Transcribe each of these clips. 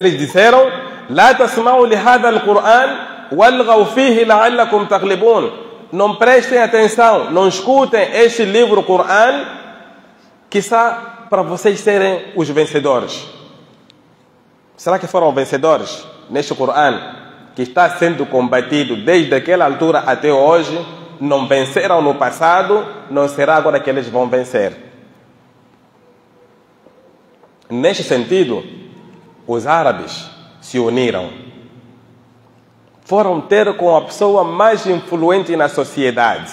Eles disseram: "La tasma'u li hadha al-Qur'an walghaw fihi la'allakum taghlibun." Não prestem atenção, não escutem este livro Qur'an, quizá para vocês serem os vencedores. Será que foram vencedores neste Qur'an que está sendo combatido desde aquela altura até hoje? Não venceram no passado, não será agora que eles vão vencer. Neste sentido, os árabes se uniram. Foram ter com a pessoa mais influente na sociedade,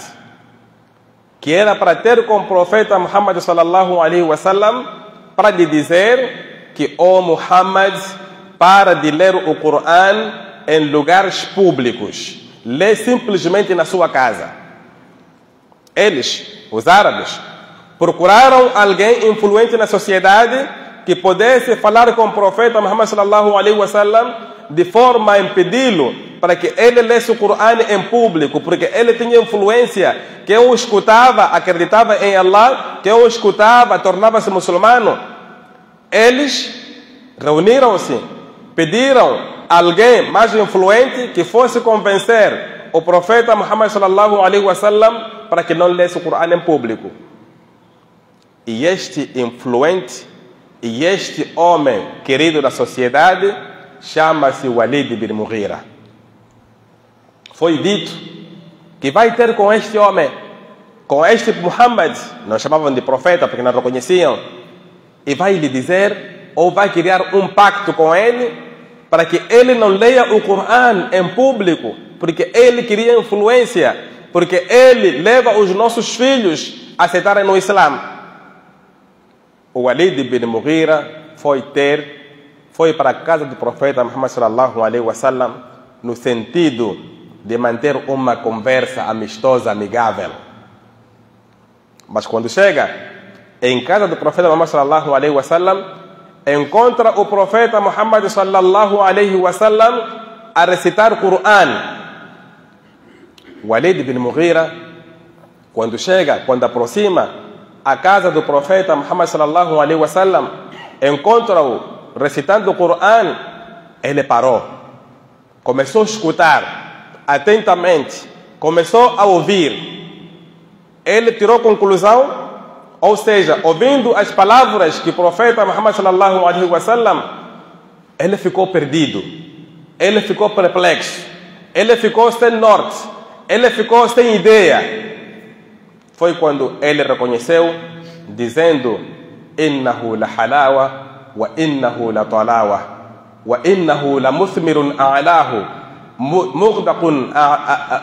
que era para ter com o profeta Muhammad sallallahu alaihi wasallam, para lhe dizer que: "Oh Muhammad, para de ler o Qur'an em lugares públicos. Lê simplesmente na sua casa." Eles, os árabes, procuraram alguém influente na sociedade que pudesse falar com o profeta Muhammad sallallahu alaihi wasallam de forma a impedi-lo para que ele lesse o Qur'an em público, porque ele tinha influência. Quem o escutava acreditava em Allah, quem o escutava tornava-se muçulmano. Eles reuniram-se, pediram a alguém mais influente que fosse convencer o profeta Muhammad sallallahu alaihi wasallam para que não lesse o Qur'an em público. E este influente e este homem querido da sociedade chama-se Walid bin Mughira. Foi dito que vai ter com este homem, com este Muhammad, não chamavam de profeta porque não reconheciam, e vai lhe dizer, ou vai criar um pacto com ele, para que ele não leia o Qur'an em público, porque ele queria influência, porque ele leva os nossos filhos a aceitarem no Islã. O Walid bin Mughira foi para a casa do profeta Muhammad sallallahu alaihi wasallam no sentido de manter uma conversa amistosa, amigável. Mas quando chega em casa do profeta Muhammad sallallahu alaihi wasallam, encontra o profeta Muhammad sallallahu alaihi wasallam a recitar o Qur'an. Walid bin Mughira, quando aproxima a casa do profeta Muhammad sallallahu alaihi wasallam, encontra-o recitando o Qur'an. Ele parou, começou a escutar atentamente, começou a ouvir. Ele tirou conclusão, ou seja, ouvindo as palavras que o profeta Muhammad sallallahu alaihi wasallam, ele ficou perdido, ele ficou perplexo, ele ficou sem norte, ele ficou sem ideia. Foi quando ele reconheceu, dizendo: "Innahu la halawa wa innahu la talawa wa innahu la muthmirun a'lahu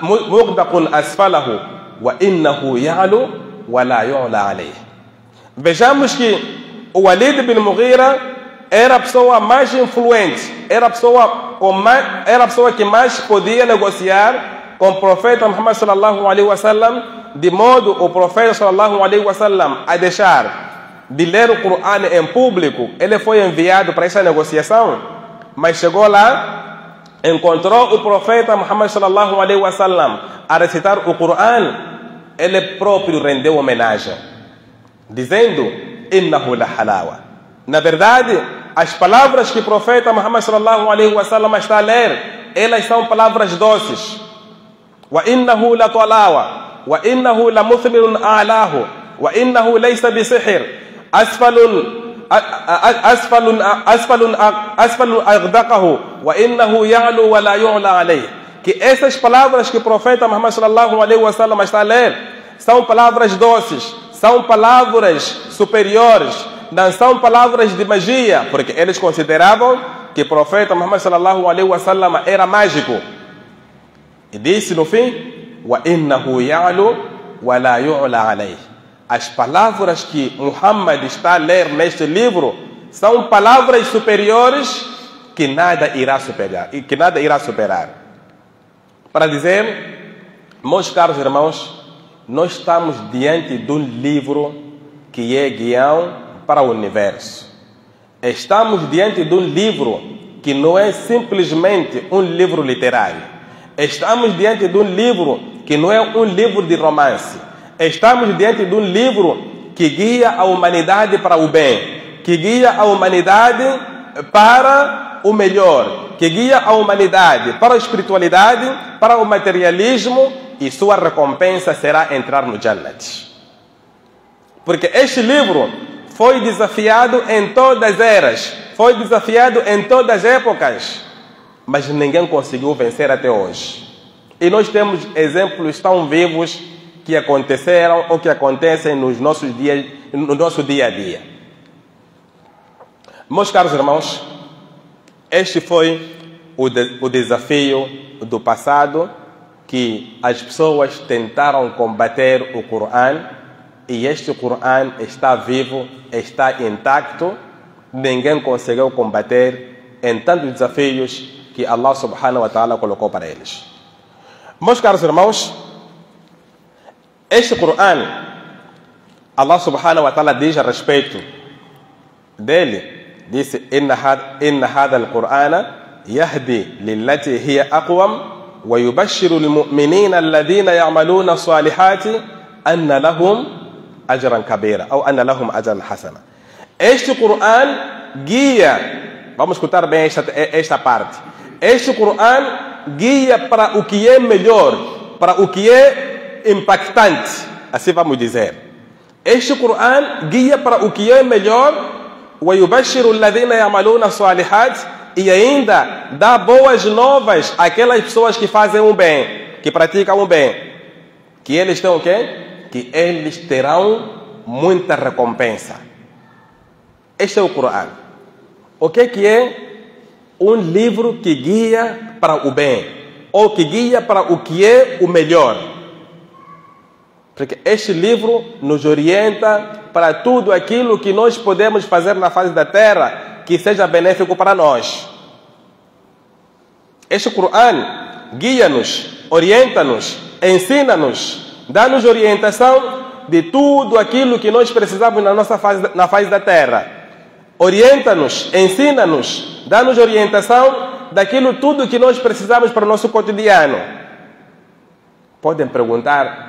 mughdaqun asfalahu wa innahu ya'lu wa la yu'la alayhi." Vejamos que o Walid bin Mughira era a pessoa mais influente, era a pessoa que mais podia negociar com o profeta Muhammad sallallahu alaihi wasallam, de modo o profeta sallallahu alaihi wasallam a deixar de ler o Qur'an em público. Ele foi enviado para essa negociação, mas chegou lá, encontrou o profeta Muhammad sallallahu alaihi wasallam a recitar o Qur'an. Ele próprio rendeu homenagem, dizendo: "Innahu la halawa." Na verdade, as palavras que o profeta Muhammad sallallahu alaihi wasallam está a ler, elas são palavras doces. "Wa innahu la talawa wa innahu la muthmirun a'lahu wa innahu laysa bi sihr asfalun aghdaqahu wa innahu ya'lu wa la yu'la alayhi." Que essas palavras que o profeta Muhammad sallallahu alaihi wasallam está a ler são palavras doces, são palavras superiores, não são palavras de magia, porque eles consideravam que o profeta Muhammad sallallahu alaihi wasallam era mágico. E disse no fim: "Wa innahu ya'lu wa la yu'la alayhi." As palavras que Muhammad está a ler neste livro são palavras superiores que nada irá superar. Para dizer, meus caros irmãos, nós estamos diante de um livro que é guião para o universo. Estamos diante de um livro que não é simplesmente um livro literário. Estamos diante de um livro que não é um livro de romance. Estamos diante de um livro que guia a humanidade para o bem, que guia a humanidade para o melhor, que guia a humanidade para a espiritualidade, para o materialismo, e sua recompensa será entrar no Jannat. Porque este livro foi desafiado em todas as eras, foi desafiado em todas as épocas, mas ninguém conseguiu vencer até hoje. E nós temos exemplos tão vivos que aconteceram ou que acontecem no nosso dia a dia. Meus caros irmãos, este foi o desafio do passado, que as pessoas tentaram combater o Corão, e este Corão está vivo, está intacto, ninguém conseguiu combater em tantos desafios que Allah subhanahu wa ta'ala colocou para eles. Meus caros irmãos, este Corão, Allah subhanahu wa ta'ala diz a respeito dele, disse: Inna hadha al-Qur'ana yahdi lillati hiya aqwam wa yubashshiru lil-mu'minina alladhina ya'maluna as-salihati anna lahum ajran kabira ou anna lahum ajran hasana. Este Corão guia, vamos escutar bem esta parte. Este Corão guia para o que é melhor, para o que é impactante, assim vamos dizer. Este Corão guia para o que é melhor, وَيُبَشِّرُ الَّذِينَ يَعْمَلُونَ الصَّالِحَاتِ, e ainda dá boas novas àquelas pessoas que fazem o bem, que praticam o bem. Que eles têm o quê? Que eles terão muita recompensa. Este é o Corão. O que é um livro que guia para o bem, ou que guia para o que é o melhor? Porque este livro nos orienta para tudo aquilo que nós podemos fazer na face da terra que seja benéfico para nós. Este Corão guia-nos, orienta-nos, ensina-nos, dá-nos orientação de tudo aquilo que nós precisamos na face da terra. Orienta-nos, ensina-nos, dá-nos orientação daquilo tudo que nós precisamos para o nosso cotidiano. Podem perguntar,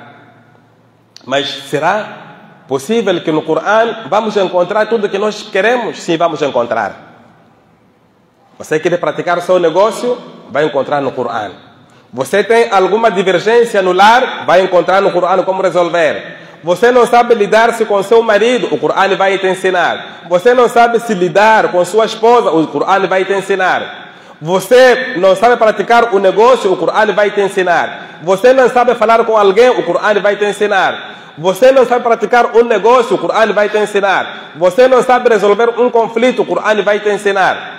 mas será possível que no Corão vamos encontrar tudo o que nós queremos? Sim, vamos encontrar. Você quer praticar o seu negócio? Vai encontrar no Corão. Você tem alguma divergência no lar? Vai encontrar no Corão como resolver. Você não sabe lidar-se com seu marido? O Corão vai te ensinar. Você não sabe se lidar com sua esposa? O Corão vai te ensinar. Você não sabe praticar o negócio? O Corão vai te ensinar. Você não sabe falar com alguém? O Corão vai te ensinar. Você não sabe praticar um negócio? O Corão vai te ensinar. Você não sabe resolver um conflito? O Corão vai te ensinar.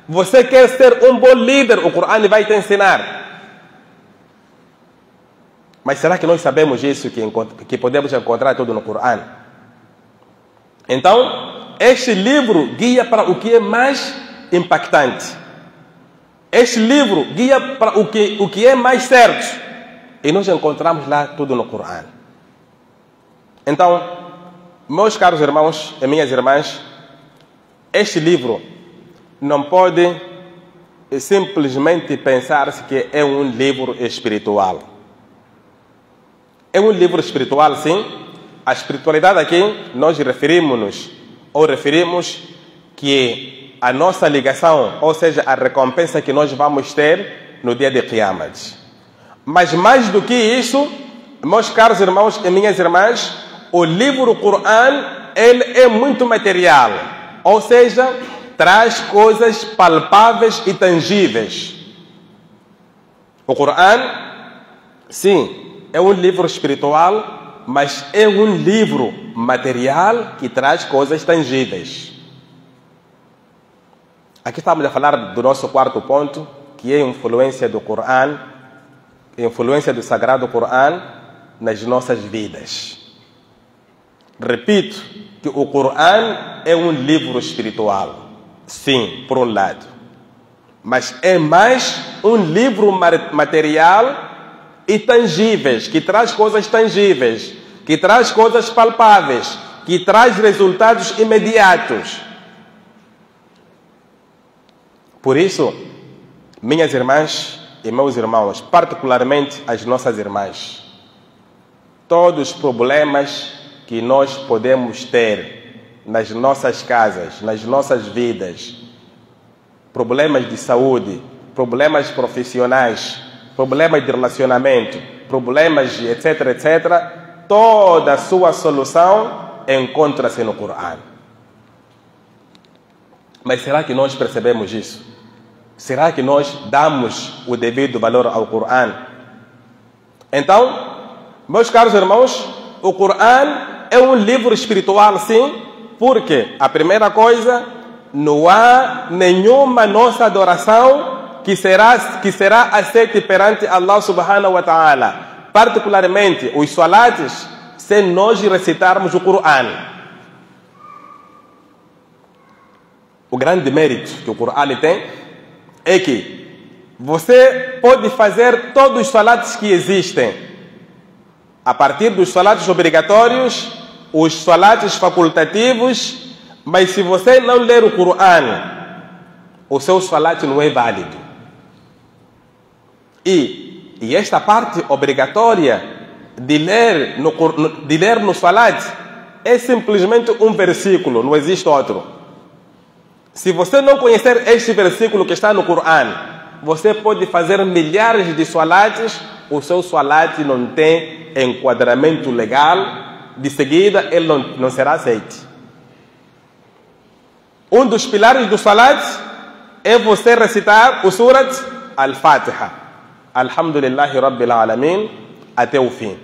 Você quer ser um bom líder? O Corão vai te ensinar. Mas será que nós sabemos isso, que podemos encontrar tudo no Corão? Então, este livro guia para o que é mais impactante. Este livro guia para o que é mais certo. E nós encontramos lá tudo no Corão. Então, meus caros irmãos e minhas irmãs, este livro não pode simplesmente pensar-se que é um livro espiritual. É um livro espiritual, sim. A espiritualidade aqui, nós referimos que a nossa ligação, ou seja, a recompensa que nós vamos ter no dia de Qiyamah. Mas mais do que isso, meus caros irmãos e minhas irmãs, o livro Corão, ele é muito material. Ou seja, traz coisas palpáveis e tangíveis. O Corão, sim, é um livro espiritual, mas é um livro material que traz coisas tangíveis. Aqui estamos a falar do nosso quarto ponto, que é a influência do Corão, a influência do Sagrado Corão nas nossas vidas. Repito que o Corão é um livro espiritual, sim, por um lado, mas é mais um livro material e tangíveis, que traz coisas tangíveis, que traz coisas palpáveis, que traz resultados imediatos. Por isso, minhas irmãs e meus irmãos, particularmente as nossas irmãs, todos os problemas que nós podemos ter nas nossas casas, nas nossas vidas, problemas de saúde, problemas profissionais, problemas de relacionamento, problemas de etc, etc, toda a sua solução encontra-se no Corão. Mas será que nós percebemos isso? Será que nós damos o devido valor ao Corão? Então, meus caros irmãos, o Corão é um livro espiritual, sim, porque a primeira coisa, não há nenhuma nossa adoração que será aceita perante Allah subhanahu wa ta'ala, particularmente os salates, sem nós recitarmos o Corão. O grande mérito que o Corão tem é que você pode fazer todos os salates que existem, a partir dos salates obrigatórios, os salates facultativos, mas se você não ler o Corão, o seu salat não é válido. E esta parte obrigatória de ler no salat é simplesmente um versículo, não existe outro. Se você não conhecer este versículo que está no Corão, você pode fazer milhares de salates, o seu salat não tem enquadramento legal, de seguida ele não será aceito. Um dos pilares do salat é você recitar o surat Al-Fatiha, Alhamdulillahi Rabbil Alamin, até o fim.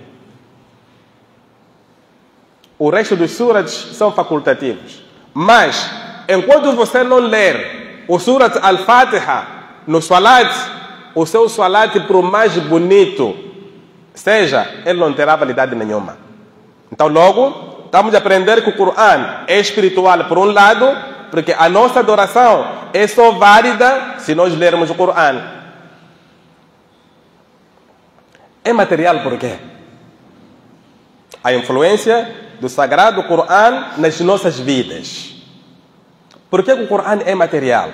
O resto dos surats são facultativos. Mas, enquanto você não ler o surat Al-Fatiha no salat, o seu salat, por mais bonito seja, ele não terá validade nenhuma. Então, logo, estamos a aprender que o Corão é espiritual por um lado, porque a nossa adoração é só válida se nós lermos o Corão. É material por quê? A influência do Sagrado Corão nas nossas vidas. Por que o Corão é material?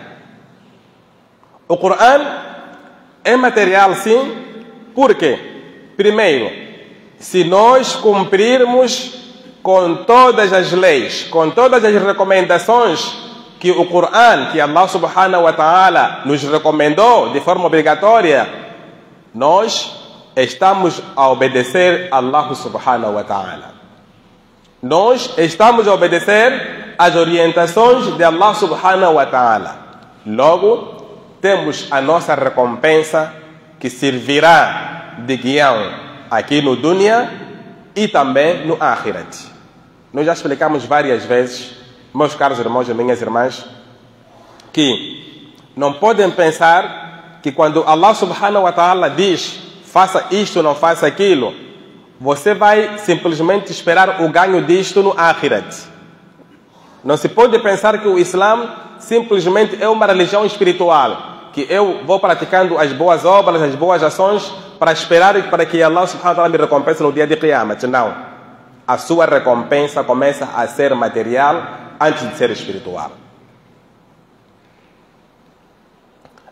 O Corão é material, sim, porque, primeiro, se nós cumprirmos com todas as leis, com todas as recomendações que o Corão, que Allah subhanahu wa ta'ala nos recomendou de forma obrigatória, nós estamos a obedecer a Allah subhanahu wa ta'ala. Nós estamos a obedecer às orientações de Allah subhanahu wa ta'ala. Logo, temos a nossa recompensa que servirá de guião aqui no dunya e também no akhirat. Nós já explicamos várias vezes, meus caros irmãos e minhas irmãs, que não podem pensar que quando Allah subhanahu wa ta'ala diz faça isto, não faça aquilo, você vai simplesmente esperar o ganho disto no akhirat. Não se pode pensar que o Islã simplesmente é uma religião espiritual, que eu vou praticando as boas obras, as boas ações, para esperar para que Allah subhanahu wa ta'ala me recompense no dia de Qiyamah. Não. A sua recompensa começa a ser material antes de ser espiritual.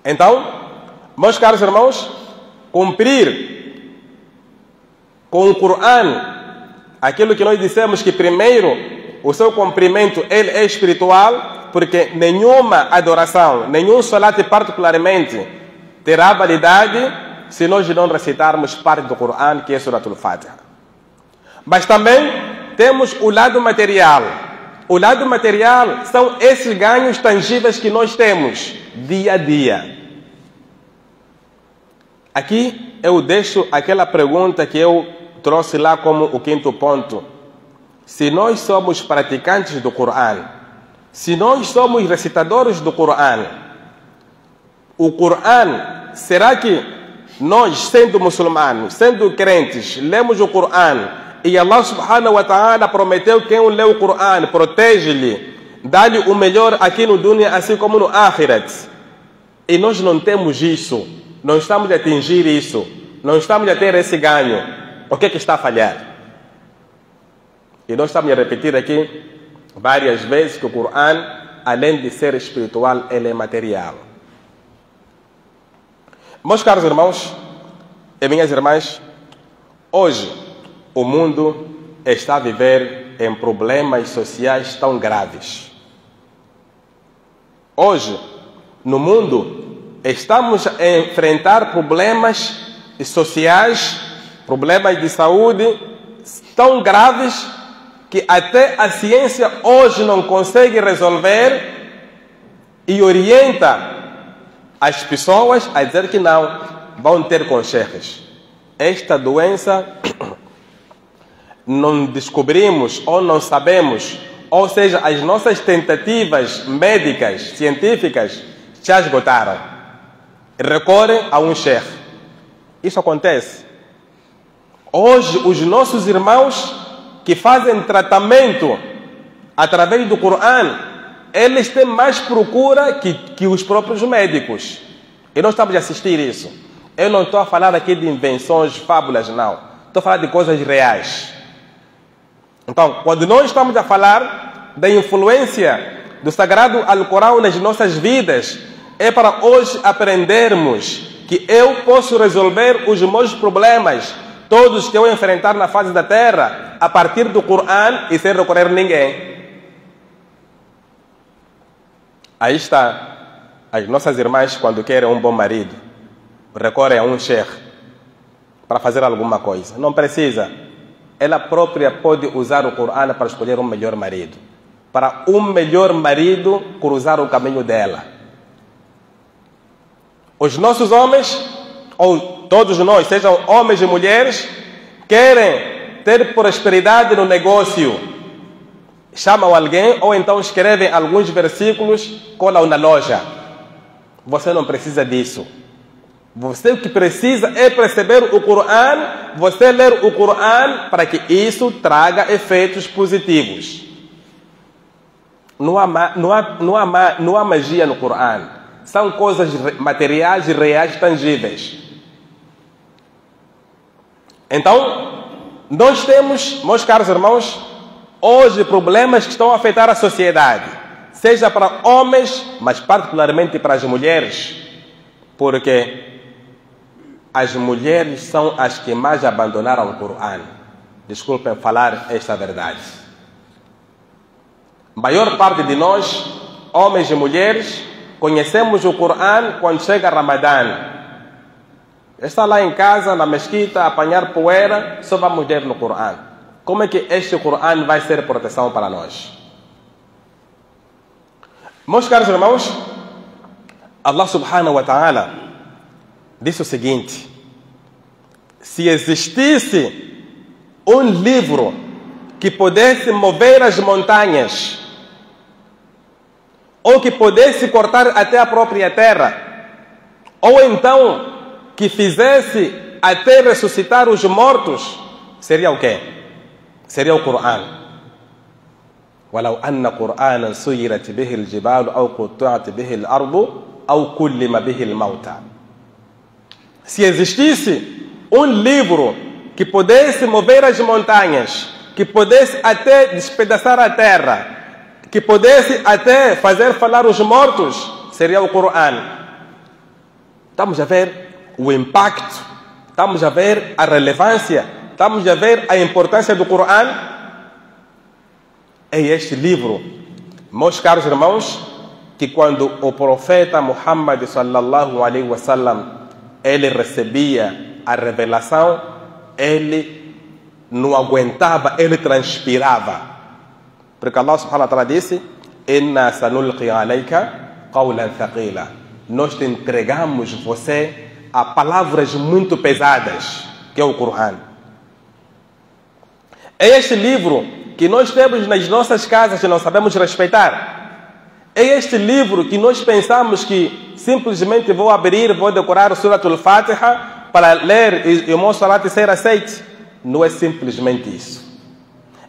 Então, meus caros irmãos, cumprir com o Corão aquilo que nós dissemos que primeiro o seu cumprimento ele é espiritual, porque nenhuma adoração, nenhum salat particularmente terá validade se nós não recitarmos parte do Corão, que é Surat Al-Fatiha. Mas também temos o lado material. O lado material são esses ganhos tangíveis que nós temos dia a dia. Aqui eu deixo aquela pergunta que eu trouxe lá como o quinto ponto. Se nós somos praticantes do Corão, se nós somos recitadores do Corão, o Corão, será que nós, sendo muçulmanos, sendo crentes, lemos o Corão e Allah subhanahu wa ta'ala prometeu que quem lê o Corão protege-lhe, dá-lhe o melhor aqui no dunya, assim como no akhirat. E nós não temos isso, não estamos a atingir isso, não estamos a ter esse ganho. O que é que está a falhar? E nós estamos a repetir aqui várias vezes que o Corão, além de ser espiritual, ele é material. Meus caros irmãos e minhas irmãs, hoje o mundo está a viver em problemas sociais tão graves. Hoje no mundo, estamos a enfrentar problemas sociais, problemas de saúde tão graves que até a ciência hoje não consegue resolver e orienta as pessoas a dizer que não, vão ter concheques. Esta doença não descobrimos ou não sabemos, ou seja, as nossas tentativas médicas, científicas, já esgotaram. Recorrem a um chefe. Isso acontece. Hoje, os nossos irmãos que fazem tratamento através do Corão, eles têm mais procura que os próprios médicos. E nós estamos a assistir isso. Eu não estou a falar aqui de invenções, fábulas, não. Estou a falar de coisas reais. Então, quando nós estamos a falar da influência do Sagrado Alcorão nas nossas vidas, é para hoje aprendermos que eu posso resolver os meus problemas, todos que eu enfrentar na face da terra, a partir do Corão e sem recorrer a ninguém. Aí está. As nossas irmãs, quando querem um bom marido, recorrem a um sheikh para fazer alguma coisa. Não precisa. Ela própria pode usar o Corão para escolher um melhor marido. Para um melhor marido cruzar o caminho dela. Os nossos homens, ou todos nós, sejam homens e mulheres, querem ter prosperidade no negócio. Chamam alguém ou então escrevem alguns versículos, colam na loja. Você não precisa disso. Você o que precisa é perceber o Corão, você ler o Corão para que isso traga efeitos positivos. Não há magia no Corão. São coisas materiais e reais, tangíveis. Então, nós temos, meus caros irmãos, hoje problemas que estão a afetar a sociedade. Seja para homens, mas particularmente para as mulheres. Porque as mulheres são as que mais abandonaram o Corão. Desculpem falar esta verdade. A maior parte de nós, homens e mulheres, conhecemos o Corão quando chega Ramadã. Está lá em casa, na mesquita, a apanhar poeira, só vamos ler no Corão. Como é que este Corão vai ser proteção para nós? Meus caros irmãos, Allah subhanahu wa ta'ala disse o seguinte: se existisse um livro que pudesse mover as montanhas, ou que pudesse cortar até a própria terra, ou então que fizesse até ressuscitar os mortos, seria o quê? Seria o Corão. ولو أن قرآنا سيرت به الجبال أو قطعت به الأرض أو كلم به الموتى. Se existisse um livro que pudesse mover as montanhas, que pudesse até despedaçar a terra, que pudesse até fazer falar os mortos, seria o Corão. Estamos a ver o impacto, estamos a ver a relevância, estamos a ver a importância do Corão. É este livro, meus caros irmãos, que quando o profeta Muhammad sallallahu alaihi wasallam ele recebia a revelação, ele não aguentava, ele transpirava. Porque Allah subhanahu wa ta'ala disse: Inna sanulqi alayka qawlan thaqila. Nós te entregamos você a palavras muito pesadas, que é o Corão. É este livro que nós temos nas nossas casas e não sabemos respeitar. É este livro que nós pensamos que simplesmente vou abrir, vou decorar o Suratul Fatiha para ler e o meu salat ser aceito. Não é simplesmente isso.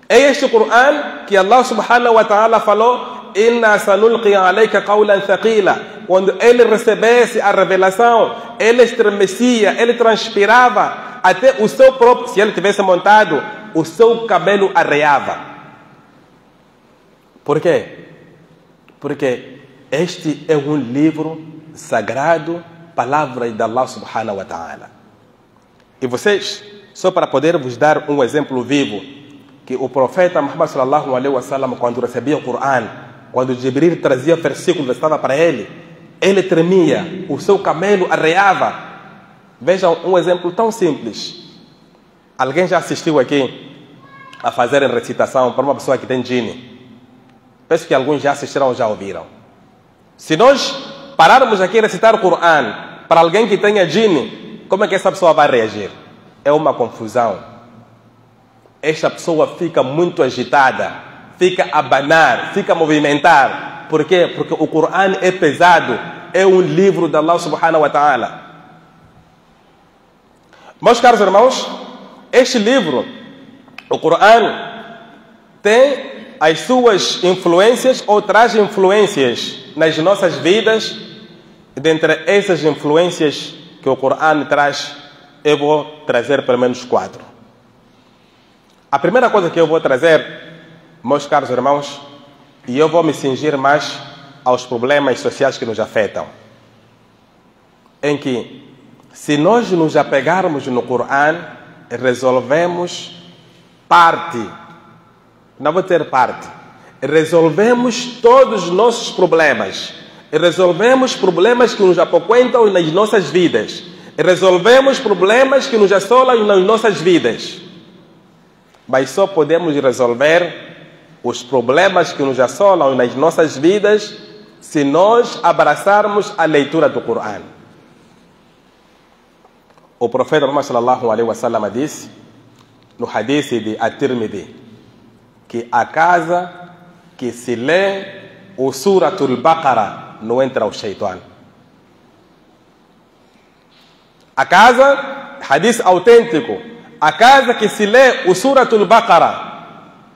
É este Corão que Allah subhanahu wa ta'ala falou: Inna sanulqi alayka qawlan thaqila. Quando ele recebesse a revelação, ele estremecia, ele transpirava, até o seu próprio, se ele tivesse montado, o seu cabelo arreava. Por quê? Porque este é um livro sagrado, palavra de Allah subhanahu wa ta'ala. E vocês, só para poder vos dar um exemplo vivo, que o profeta Muhammad sallallahu alaihi wasallam, quando recebia o Corão, quando Jibril trazia versículos, estava para ele, ele tremia, o seu camelo arreava. Vejam um exemplo tão simples. Alguém já assistiu aqui a fazerem recitação para uma pessoa que tem djinni? Penso que alguns já assistiram ou já ouviram. Se nós pararmos aqui a recitar o Coran para alguém que tenha djinni, como é que essa pessoa vai reagir? É uma confusão. Esta pessoa fica muito agitada, fica a abanar, fica a movimentar. Por quê? Porque o Coran é pesado, é um livro de Allah subhanahu wa ta'ala. Meus caros irmãos, este livro, o Coran, tem as suas influências ou traz influências nas nossas vidas. Dentre essas influências que o Coran traz, eu vou trazer pelo menos 4. A primeira coisa que eu vou trazer, meus caros irmãos, e eu vou me cingir mais aos problemas sociais que nos afetam, em que, se nós nos apegarmos no Coran, resolvemos parte, não vou ter parte, resolvemos todos os nossos problemas, resolvemos problemas que nos apoquentam nas nossas vidas, resolvemos problemas que nos assolam nas nossas vidas. Mas só podemos resolver os problemas que nos assolam nas nossas vidas se nós abraçarmos a leitura do Coran. O profeta Muhammad sallallahu alaihi wasallam disse, no hadith de At-Tirmidhi, que a casa que se lê o Suratul Baqarah não entra o Shaitan. A casa, hadith autêntico, a casa que se lê o Suratul Baqarah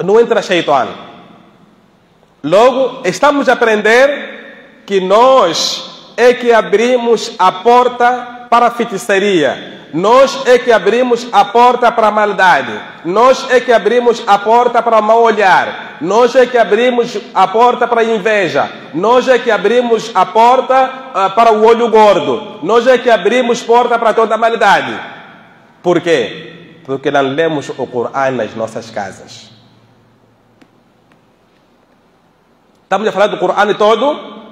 não entra Shaitan. Logo, estamos a aprender que nós é que abrimos a porta para a feitiçaria. Nós é que abrimos a porta para a maldade. Nós é que abrimos a porta para o mau olhar. Nós é que abrimos a porta para a inveja. Nós é que abrimos a porta para o olho gordo. Nós é que abrimos porta para toda a maldade. Por quê? Porque não lemos o Coran nas nossas casas. Estamos a falar do Coran todo,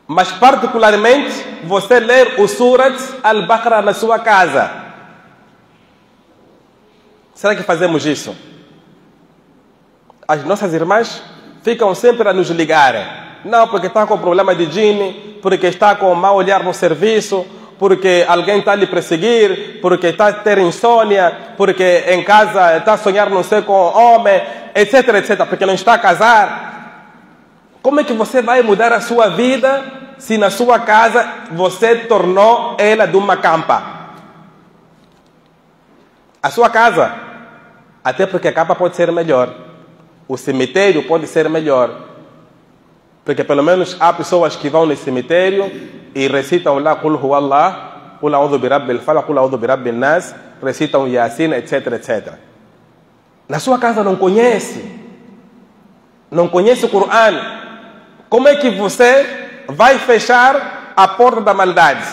mas particularmente você ler o Surat Al-Baqarah na sua casa. Será que fazemos isso? As nossas irmãs ficam sempre a nos ligarem. Não, porque está com problema de djinni, porque está com mau olhar no serviço, porque alguém está a lhe perseguir, porque está a ter insônia, porque em casa está a sonhar não sei com homem, etc, etc, porque não está a casar. Como é que você vai mudar a sua vida se na sua casa você tornou ela de uma campa? A sua casa, até porque a campa pode ser melhor, o cemitério pode ser melhor, porque pelo menos há pessoas que vão no cemitério e recitam lá Qul Huwallah, Qul A'udhu bi Rabbil Falaq, Qul A'udhu bi Rabbin Nas, recitam Yasin, etc, etc. Na sua casa não conhece o Coran. Como é que você vai fechar a porta da maldade?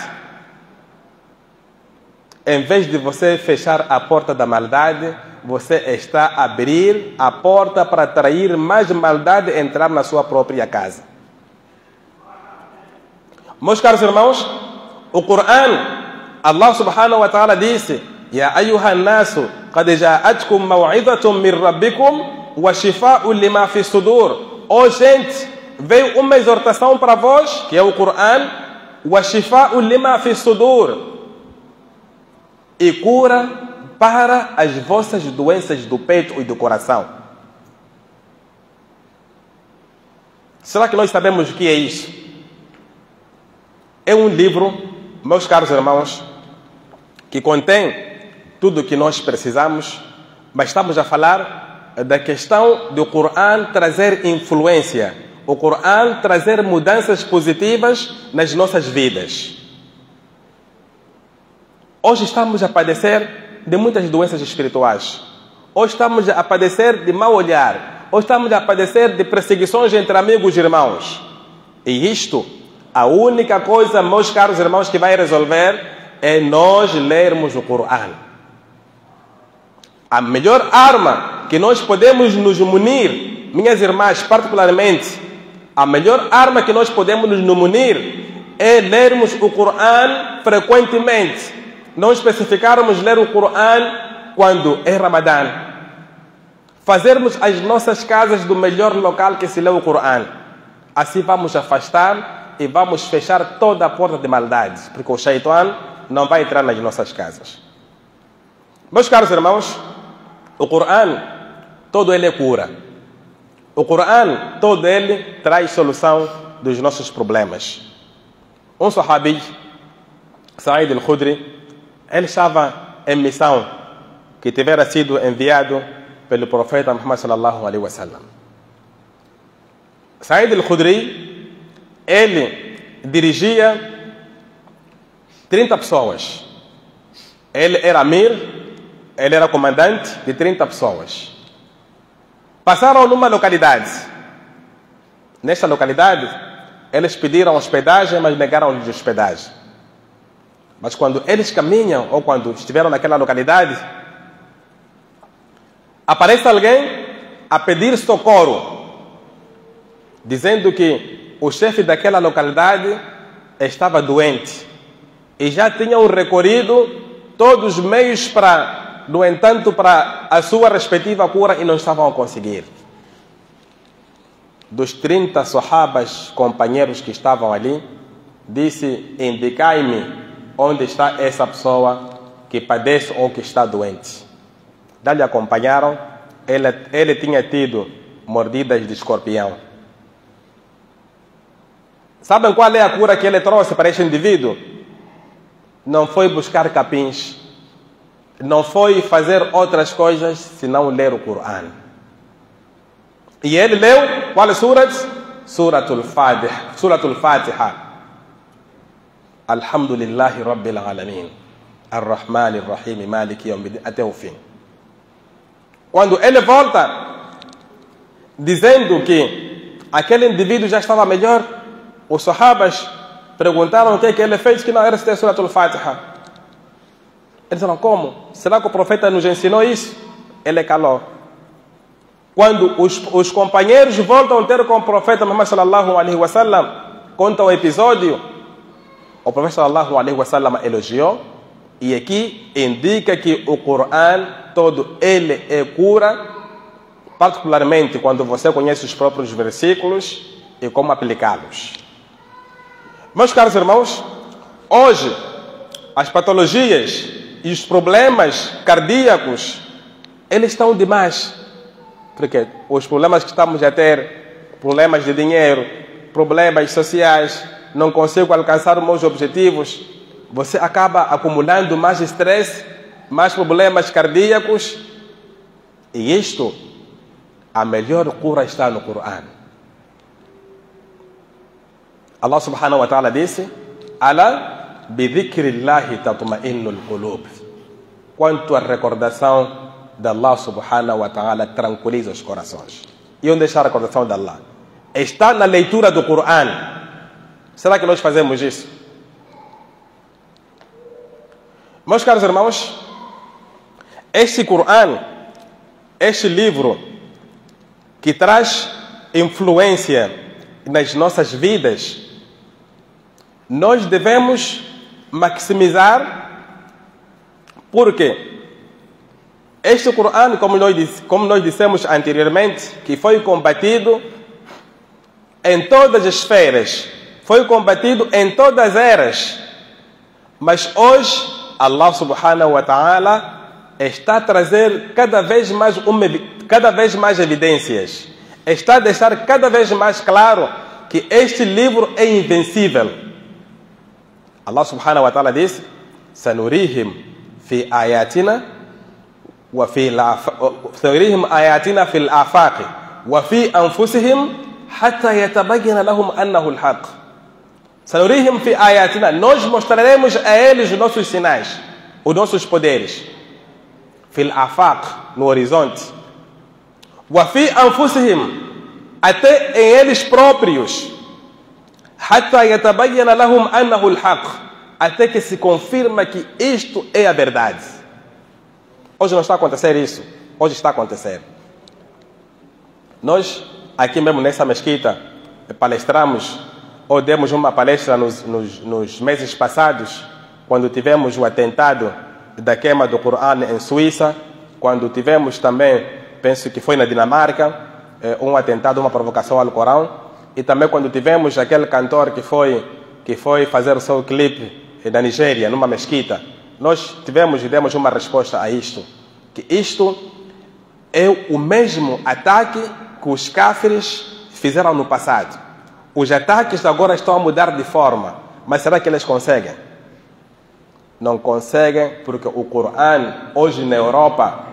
Em vez de você fechar a porta da maldade, você está a abrir a porta para atrair mais maldade entrar na sua própria casa. Meus caros irmãos, o Coran, Allah subhanahu wa ta'ala disse: Ya ayyuhan nasu, qad ja'atkum maw'idhatun min rabbikum wa shifa'un lima fi sudur. Oh gente, veio uma exortação para vós, que é o Coran, wa shifa'un lima fi sudur, e cura para as vossas doenças do peito e do coração. Será que nós sabemos o que é isso? É um livro, meus caros irmãos, que contém tudo o que nós precisamos, mas estamos a falar da questão do Coran trazer influência, o Coran trazer mudanças positivas nas nossas vidas. Hoje estamos a padecer de muitas doenças espirituais. Hoje estamos a padecer de mau olhar. Hoje estamos a padecer de perseguições entre amigos e irmãos. E isto, a única coisa, meus caros irmãos, que vai resolver é nós lermos o Coran. A melhor arma que nós podemos nos munir, minhas irmãs, particularmente, a melhor arma que nós podemos nos munir é lermos o Coran frequentemente. Não especificarmos ler o Coran quando é Ramadã. Fazermos as nossas casas do melhor local que se lê o Coran. Assim vamos afastar e vamos fechar toda a porta de maldade, porque o Shaitan não vai entrar nas nossas casas. Meus caros irmãos, o Coran, todo ele é cura. O Coran, todo ele traz solução dos nossos problemas. Um sahabi, Sa'id al-Khudri, ele estava em missão que tivera sido enviado pelo profeta Muhammad sallallahu alaihi wasallam. Sa'id al-Khudri, ele dirigia 30 pessoas. Ele era amir, ele era comandante de 30 pessoas. Passaram numa localidade. Nesta localidade, eles pediram hospedagem, mas negaram-lhes hospedagem. Mas quando eles caminham, ou quando estiveram naquela localidade, aparece alguém a pedir socorro, dizendo que o chefe daquela localidade estava doente e já tinham recorrido todos os meios para, no entanto, para a sua respectiva cura e não estavam a conseguir. Dos 30 sahabas companheiros que estavam ali, disse: indicai-me onde está essa pessoa que padece ou que está doente. Dali acompanharam. Ele tinha tido mordidas de escorpião. Sabem qual é a cura que ele trouxe para este indivíduo? Não foi buscar capins, não foi fazer outras coisas senão ler o Coran. E ele leu qual surat? Suratul Fatiha. Alhamdulillahi Rabbil Alamin, Ar-Rahman Ar-Rahim, Maliki Yawmiddin, até o fim. Quando ele volta dizendo que aquele indivíduo já estava melhor, os sahabas perguntaram o que ele fez, que não era esse Suratul Fatiha. Eles disseram: como? Será que o profeta nos ensinou isso? Ele calou. Quando os companheiros voltam a ter com o profeta Muhammad sallallahu alaihi wasallam, contam o episódio, o profeta sallallahu alaihi wasallam elogiou, e aqui indica que o Coran todo ele é cura, particularmente quando você conhece os próprios versículos e como aplicá-los. Meus caros irmãos, hoje as patologias e os problemas cardíacos, eles estão demais. Porque os problemas que estamos a ter, problemas de dinheiro, problemas sociais, não consigo alcançar os meus objetivos, você acaba acumulando mais estresse, mais problemas cardíacos. E isto, a melhor cura está no Coran. Allah subhanahu wa ta'ala disse: Ala bidhikrillahi tatma'innul qulub. Quanto à recordação de Allah subhanahu wa ta'ala tranquiliza os corações. E onde está a recordação de Allah? Está na leitura do Coran. Será que nós fazemos isso? Meus caros irmãos, este Coran, este livro que traz influência nas nossas vidas, nós devemos maximizar, porque este Coran, como nós dissemos anteriormente, que foi combatido em todas as esferas, foi combatido em todas as eras, mas hoje Allah subhanahu wa ta'ala está a trazer cada vez mais evidências, está a deixar cada vez mais claro que este livro é invencível. Allah subhanahu wa ta'ala diz: sanurihim fi ayatina سنريهم آياتنا في الآفاق وفي أنفسهم حتى يتبين لهم أنه الحق. سنريهم في آياتنا, nós mostraremos a eles os nossos sinais, os nossos poderes. في الآفاق, no horizonte. وفي أنفسهم, até em eles próprios. حتى يتبين لهم أنه الحق, até que se confirma que isto é a verdade. Hoje não está a acontecer isso. Hoje está a acontecer. Nós, aqui mesmo nessa mesquita, palestramos ou demos uma palestra nos meses passados, quando tivemos o atentado da queima do Corão em Suíça, quando tivemos também, penso que foi na Dinamarca, um atentado, uma provocação ao Corão, e também quando tivemos aquele cantor que foi fazer o seu clipe na Nigéria, numa mesquita. Nós tivemos e demos uma resposta a isto, que isto é o mesmo ataque que os cáfires fizeram no passado. Os ataques agora estão a mudar de forma, mas será que eles conseguem? Não conseguem, porque o Corão, hoje na Europa,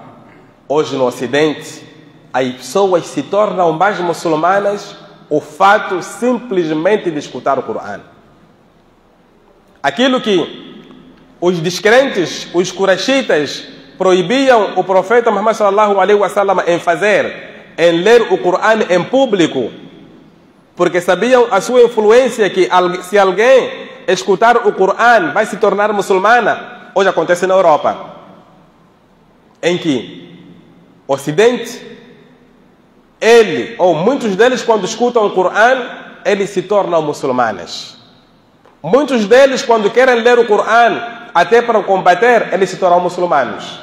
hoje no Ocidente, as pessoas se tornam mais muçulmanas o fato simplesmente de escutar o Corão. Aquilo que os descrentes, os quraishitas, proibiam o profeta Muhammad sallallahu alaihi wasallam em fazer, em ler o Corão em público, porque sabiam a sua influência, que se alguém escutar o Corão vai se tornar muçulmana. Hoje acontece na Europa, em que o Ocidente, ele ou muitos deles, quando escutam o Corão, eles se tornam muçulmanos. Muitos deles, quando querem ler o Corão, até para combater, eles se tornam muçulmanos.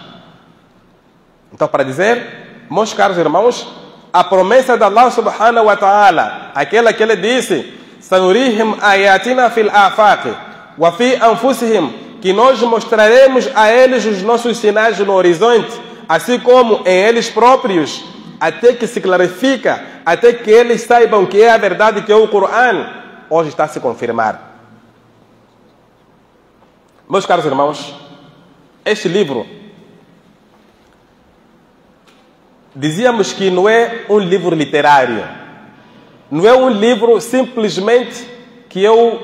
Então, para dizer, meus caros irmãos, a promessa de Allah subhanahu wa ta'ala, aquela que ele disse, sanurihim ayatina fil afaq wa fi anfusihim, que nós mostraremos a eles os nossos sinais no horizonte, assim como em eles próprios, até que se clarifica, até que eles saibam que é a verdade, que é o Corão. Hoje está a se confirmar. Meus caros irmãos, este livro, dizíamos que não é um livro literário, não é um livro simplesmente que eu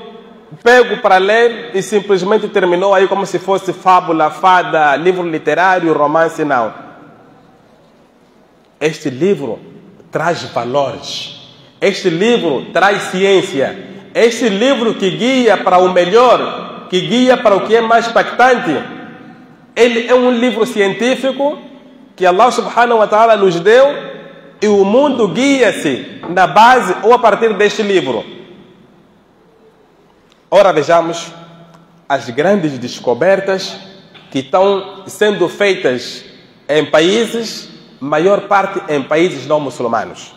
pego para ler e simplesmente terminou aí como se fosse fábula, fada, livro literário, romance, não. Este livro traz valores, este livro traz ciência, este livro que guia para o melhor, que guia para o que é mais impactante. Ele é um livro científico que Allah subhanahu wa ta'ala nos deu, e o mundo guia-se na base ou a partir deste livro. Ora, vejamos as grandes descobertas que estão sendo feitas em países, maior parte em países não muçulmanos.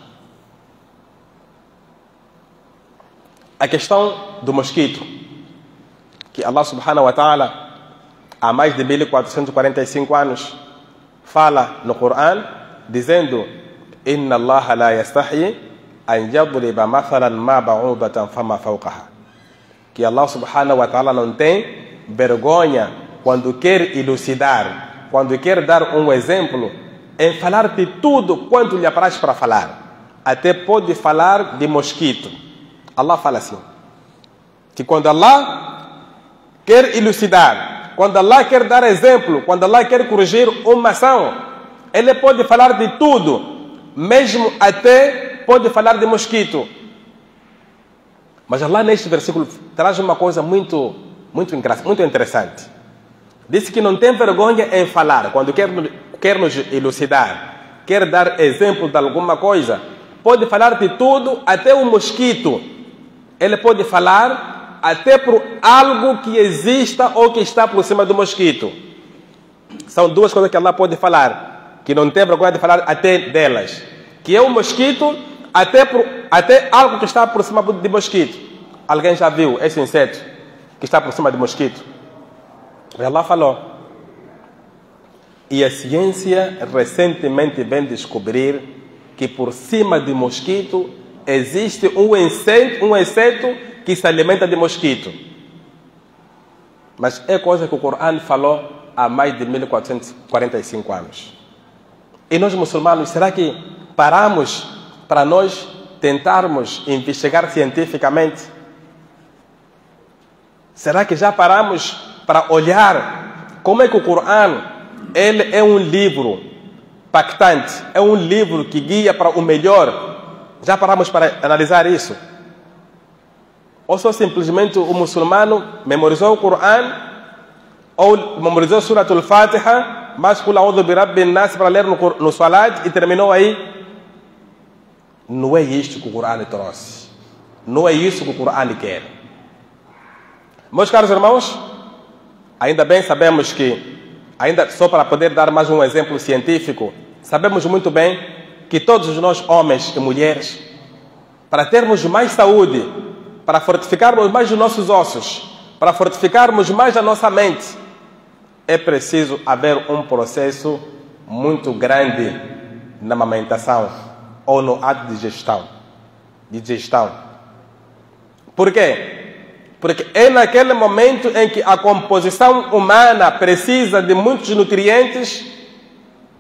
A questão do mosquito, que Allah subhanahu wa ta'ala, há mais de 1445 anos, fala no Corão, dizendo: Inna Allah la yastahi an yadriba mathalan ma ba'udatan fama fawqaha. Que Allah subhanahu wa ta'ala não tem vergonha quando quer elucidar, quando quer dar um exemplo, em falar de tudo quanto lhe apraz para falar. Até pode falar de mosquito. Allah fala assim, que quando Allah quer elucidar, quando Allah quer dar exemplo, quando Allah quer corrigir uma ação, Ele pode falar de tudo, mesmo até pode falar de mosquito. Mas Allah neste versículo traz uma coisa muito interessante. Disse que não tem vergonha em falar, quando quer nos elucidar, quer dar exemplo de alguma coisa, pode falar de tudo, até o mosquito. Ele pode falar até por algo que exista ou que está por cima do mosquito. São duas coisas que Allah pode falar, que não tem vergonha de falar até delas. Que é o mosquito, até algo que está por cima de mosquito. Alguém já viu esse inseto que está por cima de mosquito? Allah falou. E a ciência recentemente vem descobrir que por cima de mosquito existe um inseto que se alimenta de mosquito. Mas é coisa que o Corão falou há mais de 1445 anos. E nós muçulmanos, será que paramos para nós tentarmos investigar cientificamente? Será que já paramos para olhar como é que o Corão, ele é um livro impactante, é um livro que guia para o melhor? Já paramos para analisar isso? Ou só simplesmente o muçulmano memorizou o Corão, ou memorizou Suratul Fatiha, mas Qul a'udhu bi rabbin nas para ler no Salat e terminou aí? Não é isto que o Corão trouxe. Não é isso que o Corão quer. Meus caros irmãos, ainda bem sabemos que, ainda só para poder dar mais um exemplo científico, sabemos muito bem que todos nós, homens e mulheres, para termos mais saúde, para fortificarmos mais os nossos ossos, para fortificarmos mais a nossa mente, é preciso haver um processo muito grande na amamentação ou no ato de digestão. Por quê? Porque é naquele momento em que a composição humana precisa de muitos nutrientes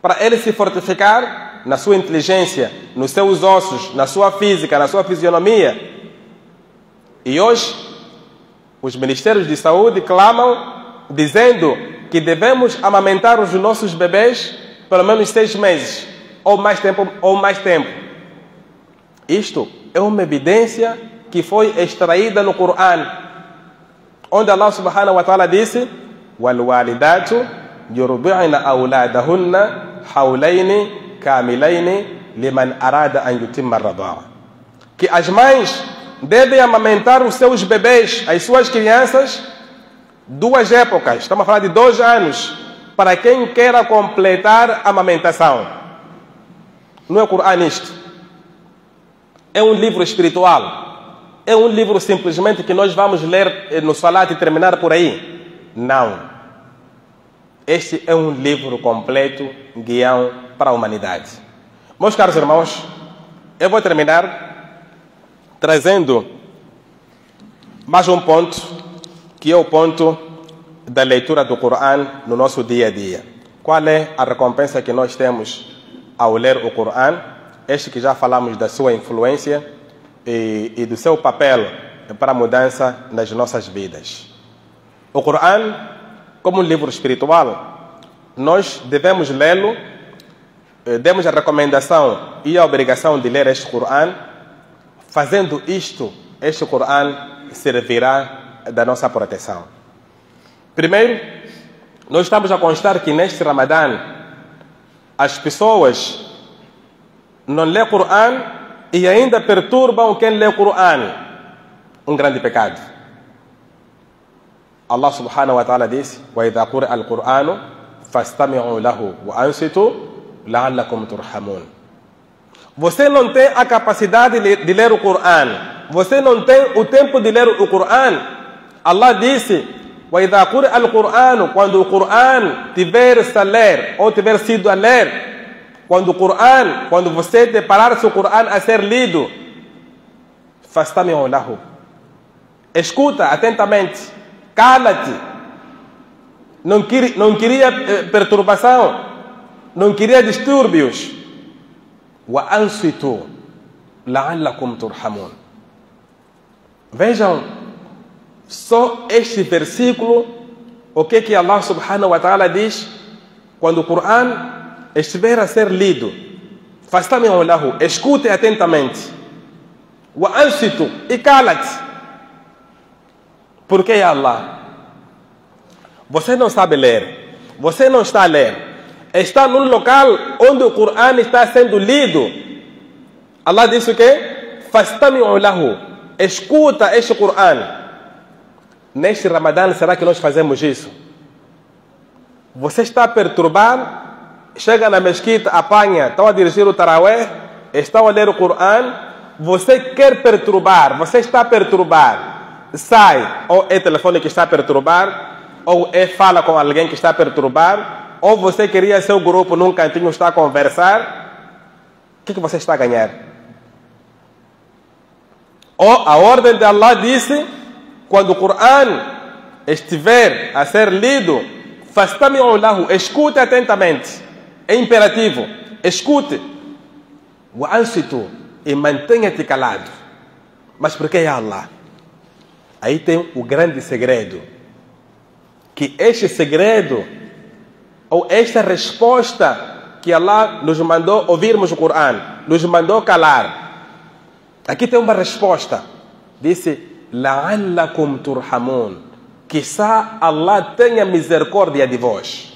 para ele se fortificar na sua inteligência, nos seus ossos, na sua física, na sua fisionomia. E hoje, os ministérios de saúde clamam dizendo que devemos amamentar os nossos bebês pelo menos 6 meses, ou mais tempo. Isto é uma evidência que foi extraída no Corão, onde Allah subhanahu wa ta'ala disse: وَالْوَالِدَاتُ يُرْضِعْنَ أَوْلَادَهُنَّ حَوْلَيْنِ كَامِلَيْنِ لِمَنْ أَرَادَ أَنْ يُتِمَّ الرَّضَاعَةَ. Que as mães devem amamentar os seus bebês, as suas crianças, 2 épocas, estamos a falar de 2 anos, para quem queira completar a amamentação. Não é o Corão isto. É um livro espiritual. É um livro simplesmente que nós vamos ler no Salat e terminar por aí. Não. Este é um livro completo, guião para a humanidade. Meus caros irmãos, eu vou terminar trazendo mais um ponto, que é o ponto da leitura do Corão no nosso dia a dia. Qual é a recompensa que nós temos ao ler o Corão? Este que já falamos da sua influência e do seu papel para a mudança nas nossas vidas. O Corão, como um livro espiritual, nós devemos lê-lo, demos a recomendação e a obrigação de ler este Corão. Fazendo isto, este Corão servirá da nossa proteção. Primeiro, nós estamos a constar que neste Ramadã as pessoas não lêem o Corão e ainda perturbam quem lê o Corão. Um grande pecado. Allah subhanahu wa ta'ala disse: وَإِذَا قُرِئَ الْقُرْآنُ فَاسْتَمِعُوا لَهُ وَأَنصِتُوا لَعَلَّكُمْ تُرْحَمُونَ. Você não tem a capacidade de ler o Corão. Você não tem o tempo de ler o Corão. Allah disse: وَإِذَا قُرِئَ الْقُرْآنُ, quando o Corão tiver-se a ler ou tiver sido a ler, quando você deparar-se o Corão a ser lido, فَاسْتَمِعُوا لَهُ, escuta atentamente, cala-te. Não queria perturbação, não queria distúrbios. وَأَنْصِتُوا لَعَلَّكُمْ تُرْحَمُونَ. Vejam só este versículo, o que Allah subhanahu wa ta'ala diz quando o Corão estiver a ser lido. فَاسْتَمِعُوا لَهُ, escute atentamente. وَأَنْصِتُوا, e cala-te. Por que Allah? Você não sabe ler, você não está a ler, está num local onde o Corão está sendo lido. Allah disse o quê? فَاسْتَمِعُوا لَهُ, escuta este Corão. Neste Ramadã, será que nós fazemos isso? Você está a perturbar, chega na mesquita, apanha, estão a dirigir o Tarawih, estão a ler o Corão, você quer perturbar, você está a perturbar, sai, ou é telefone que está a perturbar, ou é fala com alguém que está a perturbar, ou você queria seu grupo num cantinho está a conversar, o que você está a ganhar? Ou a ordem de Allah disse, quando o Corão estiver a ser lido, فَاسْتَمِعُوا لَهُ, escute atentamente, é imperativo, escute. وَأَنْصِتُوا, e mantenha-te calado. Mas por que é Allah? Aí tem o grande segredo, que este segredo, ou esta resposta que Allah nos mandou ouvirmos o Corão, nos mandou calar. Aqui tem uma resposta, disse: لَعَلَّكُمْ تُرْحَمُونَ, quizá Allah tenha misericórdia de vós.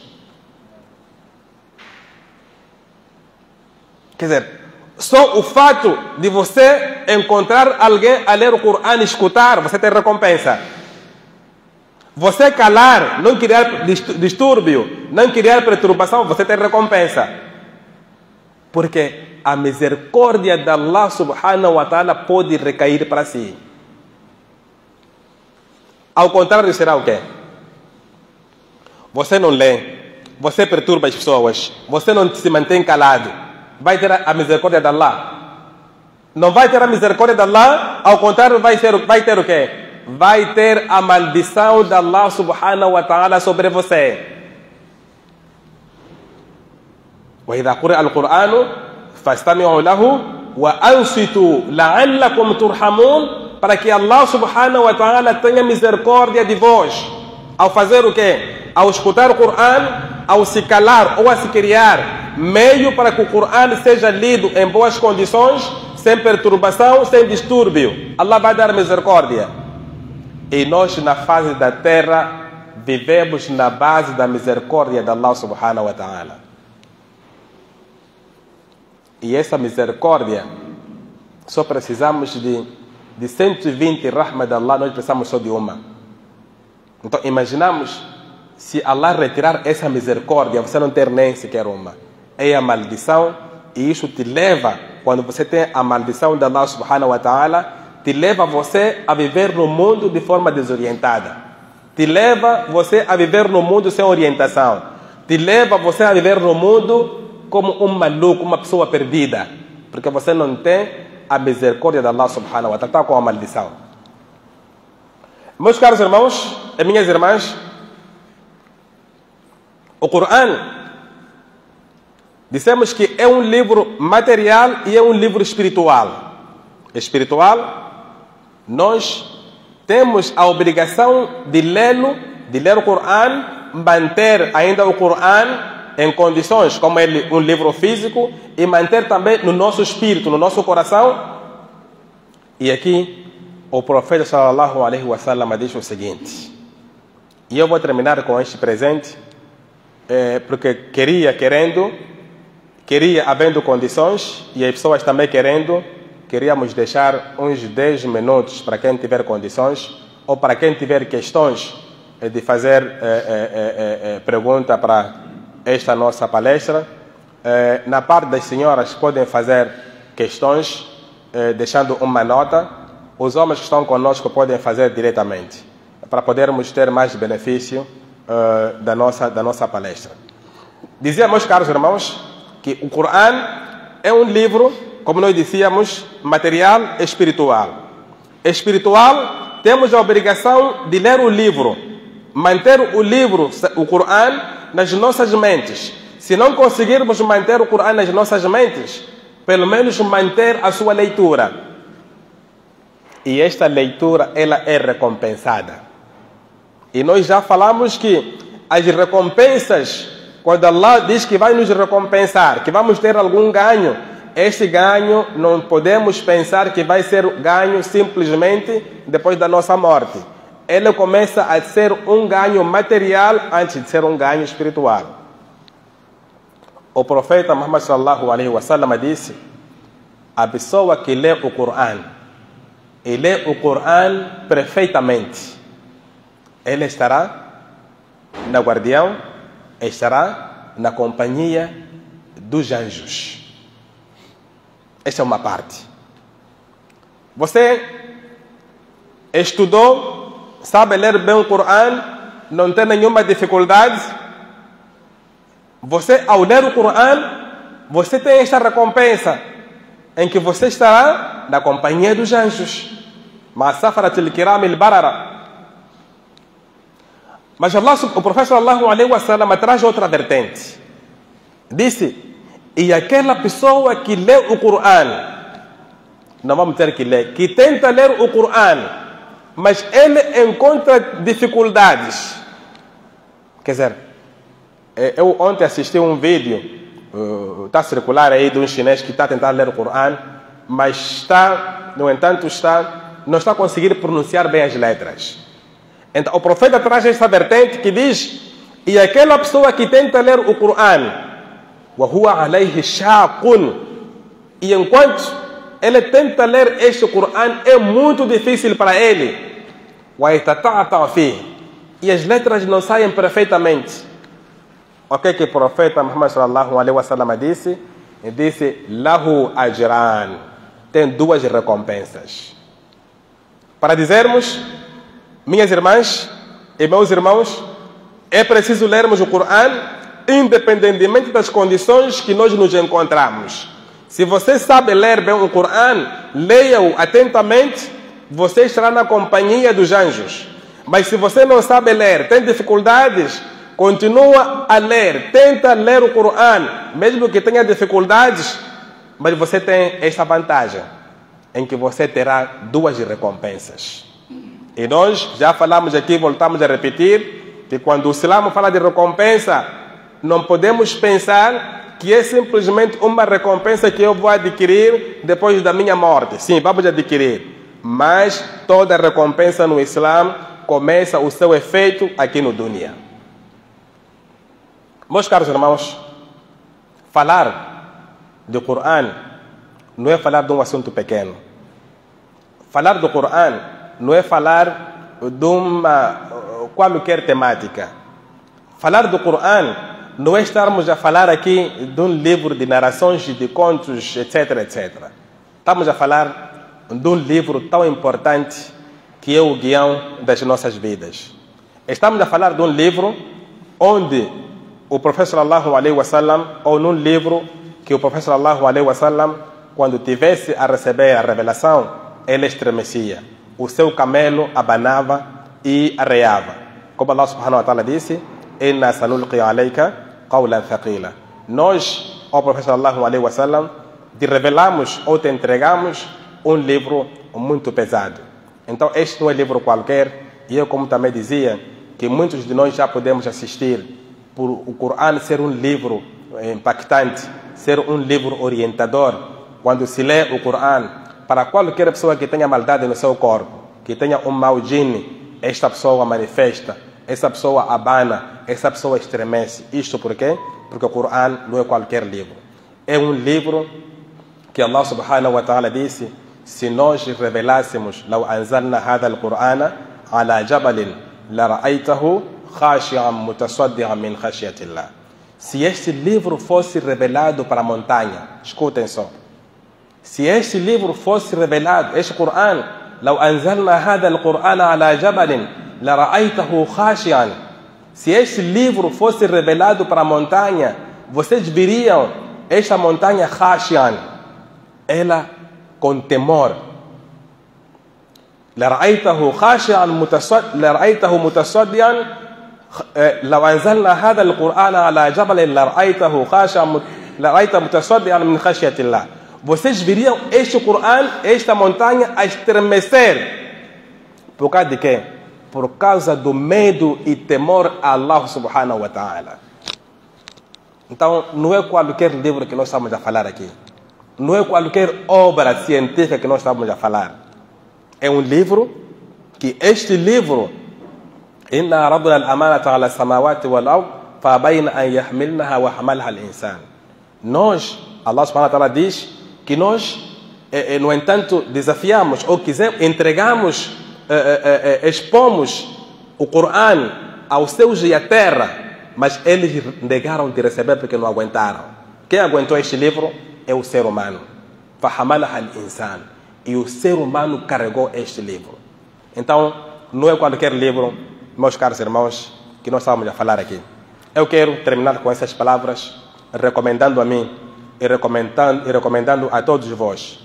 Quer dizer, Só o fato de você encontrar alguém a ler o Corão e escutar, você tem recompensa. Você calar, não criar distúrbio, não criar perturbação, você tem recompensa. Porque a misericórdia de Allah subhanahu wa ta'ala pode recair para si. Ao contrário, será o quê? Você não lê, você perturba as pessoas, você não se mantém calado. Vai ter a misericórdia de Allah? Não vai ter a misericórdia de Allah, ao contrário, vai ter o quê? Vai ter a maldição de Allah subhanahu wa ta'ala sobre você. وإذا قرأ القرآن فاستمعوا له وأنصتوا لعلكم ترحمون, para que Allah subhanahu wa ta'ala tenha misericórdia de vós. Ao fazer o quê? Ao escutar o Corão, ao se calar ou a se criar meio para que o Corão seja lido em boas condições, sem perturbação, sem distúrbio. Allah vai dar misericórdia. E nós na fase da terra vivemos na base da misericórdia de Allah subhanahu wa ta'ala. E essa misericórdia, só precisamos de 120 rahma de Allah, nós precisamos só de uma. Então imaginamos, se Allah retirar essa misericórdia, você não ter nem sequer uma. É a maldição, e isso te leva, quando você tem a maldição de Allah subhanahu wa ta'ala, te leva você a viver no mundo de forma desorientada. Te leva você a viver no mundo sem orientação. Te leva você a viver no mundo como um maluco, uma pessoa perdida. Porque você não tem a misericórdia de Allah subhanahu wa ta'ala, está com a maldição. Meus caros irmãos e minhas irmãs, o Corão, dissemos que é um livro material e é um livro espiritual. Espiritual, nós temos a obrigação de lê-lo, de ler o Corão, manter ainda o Corão em condições como ele, um livro físico, e manter também no nosso espírito, no nosso coração. E aqui o profeta sallallahu alaihi wasallam diz o seguinte, e eu vou terminar com este presente, porque queria havendo condições, e as pessoas também querendo, queríamos deixar uns 10 minutos para quem tiver condições, ou para quem tiver questões de fazer pergunta para esta nossa palestra. Na parte das senhoras podem fazer questões, deixando uma nota. Os homens que estão conosco podem fazer diretamente, para podermos ter mais benefício da nossa palestra. Dizia, meus caros irmãos, que o Corão é um livro, como nós dizíamos, material e espiritual. Espiritual, temos a obrigação de ler o livro, manter o livro, o Corão, nas nossas mentes. Se não conseguirmos manter o Corão nas nossas mentes, pelo menos manter a sua leitura. E esta leitura, ela é recompensada. E nós já falamos que as recompensas, quando Allah diz que vai nos recompensar, que vamos ter algum ganho, este ganho não podemos pensar que vai ser ganho simplesmente depois da nossa morte. Ele começa a ser um ganho material antes de ser um ganho espiritual. O profeta Muhammad sallallahu alaihi wasallam disse, a pessoa que lê o Corão e lê o Corão perfeitamente, ele estará na guardião, estará na companhia dos anjos. Esta é uma parte. Você estudou, sabe ler bem o Corão, não tem nenhuma dificuldade. Você, ao ler o Corão, você tem esta recompensa, em que você estará na companhia dos anjos. Ma'asafaratil kiram al-barara. Mas Allah, o profeta sallallahu alaihi wasallam traz outra vertente. Disse, e aquela pessoa que lê o Corão, não vamos ter que ler, que tenta ler o Corão, mas ele encontra dificuldades. Quer dizer, eu ontem assisti um vídeo, está a circular aí de um chinês que está a tentar ler o Corão, mas no entanto, não está a conseguir pronunciar bem as letras. Então o profeta traz esta vertente que diz, e aquela pessoa que tenta ler o Corão, وَهُوَ عَلَيْهِ شَاقٌ, E enquanto ele tenta ler este Coran, é muito difícil para ele. E as letras não saem perfeitamente. O que o profeta Muhammad sallallahu alaihi wasallam disse? Ele disse: Lahu ajran. Tem duas recompensas. Para dizermos, minhas irmãs e meus irmãos, é preciso lermos o Coran independentemente das condições que nós nos encontramos. Se você sabe ler bem o Coran, leia-o atentamente, você estará na companhia dos anjos. Mas se você não sabe ler, tem dificuldades, continua a ler, tenta ler o Coran, mesmo que tenha dificuldades, mas você tem esta vantagem, em que você terá duas recompensas. E nós já falamos aqui, voltamos a repetir, que quando o Islã fala de recompensa, não podemos pensar que é simplesmente uma recompensa que eu vou adquirir depois da minha morte. Sim, vamos adquirir. Mas toda recompensa no Islã começa o seu efeito aqui no dunya. Meus caros irmãos, falar do Coran não é falar de um assunto pequeno. Falar do Coran não é falar de uma qualquer temática. Falar do Coran não é estarmos a falar aqui de um livro de narrações, de contos, etc, etc. Estamos a falar de um livro tão importante que é o guião das nossas vidas. Estamos a falar de um livro onde o profeta sallallahu alaihi wasallam, ou num livro que o profeta sallallahu alaihi wasallam, quando tivesse a receber a revelação, ele estremecia. O seu camelo abanava e arreava. Como Allah subhanahu wa ta'ala disse: Inna sanulqi alayka qawlan thaqila. Nós, ó profeta sallallahu alaihi wasallam, te revelamos ou te entregamos um livro muito pesado. Então este não é livro qualquer, e eu, como também dizia, que muitos de nós já podemos assistir por o Coran ser um livro impactante, ser um livro orientador. Quando se lê o Coran, para qualquer pessoa que tenha maldade no seu corpo, que tenha um mau jinn, esta pessoa manifesta, essa pessoa abana, essa pessoa estremece. Isto por quê? Porque o Coran não é qualquer livro. É um livro que Allah subhanahu wa ta'ala disse: se nós revelássemos, لو أنزلنا هذا القرآن على جبل لرأيته خاشعا متصدعا من خشية الله. Se este livro fosse revelado para a montanha, escutem só. Se este livro fosse revelado, este Coran, لو أنزلنا هذا القرآن على جبل لرأيته خاشعا. Se este livro fosse revelado para a montanha, vocês viriam esta montanha khashian, ela com temor. لرأيته خاشعا لرأيته متصدعا لو أنزلنا هذا القرآن على جبل لرأيته خاشعا لرأيته متصدعا من خشية الله. Vocês viriam este Coran, esta montanha, a estremecer. Por causa de quê? Por causa do medo e temor a Allah subhanahu wa ta'ala. Então, não é qualquer livro que nós estamos a falar aqui. Não é qualquer obra científica que nós estamos a falar. É um livro que este livro, إِنَّا رَضْنَا الْأَمَانَةَ عَلَى السَّمَاوَاتِ وَالْأَرْضِ فَأَبَيْنَ أَنْ يَحْمِلْنَهَا وَحَمَلَهَا الْإِنسَانُ. Nós, Allah subhanahu wa ta'ala diz que nós, no entanto, desafiamos ou entregamos, expomos o Coran aos céus e à terra, mas eles negaram de receber porque não aguentaram. Quem aguentou este livro é o ser humano. فَحَمَلَهَا الْإِنسَانُ. E o ser humano carregou este livro. Então, não é qualquer livro, meus caros irmãos, que nós estamos a falar aqui. Eu quero terminar com essas palavras, recomendando a mim e recomendando a todos vós,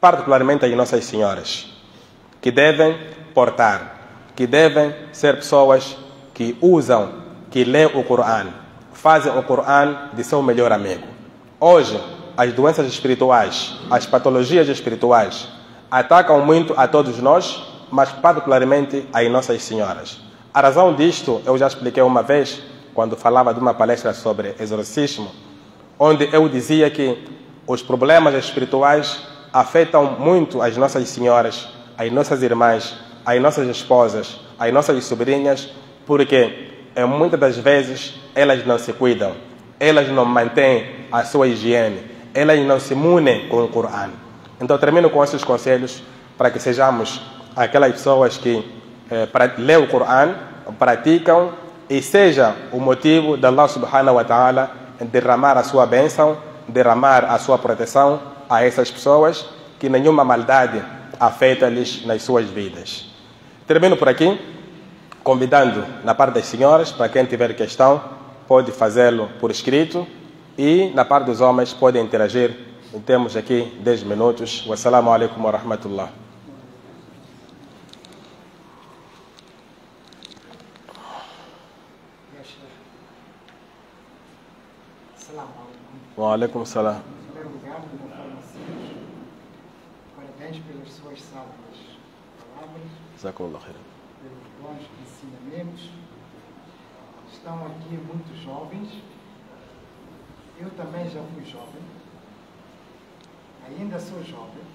particularmente as nossas senhoras, que devem portar, que devem ser pessoas que usam, que lêem o Coran, fazem o Coran de seu melhor amigo. Hoje, as doenças espirituais, as patologias espirituais, atacam muito a todos nós, mas particularmente as nossas senhoras. A razão disto, eu já expliquei uma vez, quando falava de uma palestra sobre exorcismo, onde eu dizia que os problemas espirituais afetam muito as nossas senhoras, as nossas irmãs, as nossas esposas, as nossas sobrinhas, porque muitas das vezes elas não se cuidam, elas não mantêm a sua higiene, elas não se munem com o Corão. Então termino com esses conselhos para que sejamos aquelas pessoas que lêem o Corão, praticam e seja o motivo de Allah subhanahu wa ta'ala derramar a sua bênção, derramar a sua proteção a essas pessoas, que nenhuma maldade afeta-lhes nas suas vidas. Termino por aqui, convidando na parte das senhoras, para quem tiver questão, pode fazê-lo por escrito, e na parte dos homens, podem interagir. Temos aqui 10 minutos. Wassalamu alaikum wa rahmatullah. Wa alaikum salam. Em primeiro lugar, de uma forma simples, parabéns pelas suas sábias palavras, pelos bons ensinamentos. Estão aqui muitos jovens. Eu também já fui jovem. Ainda sou jovem.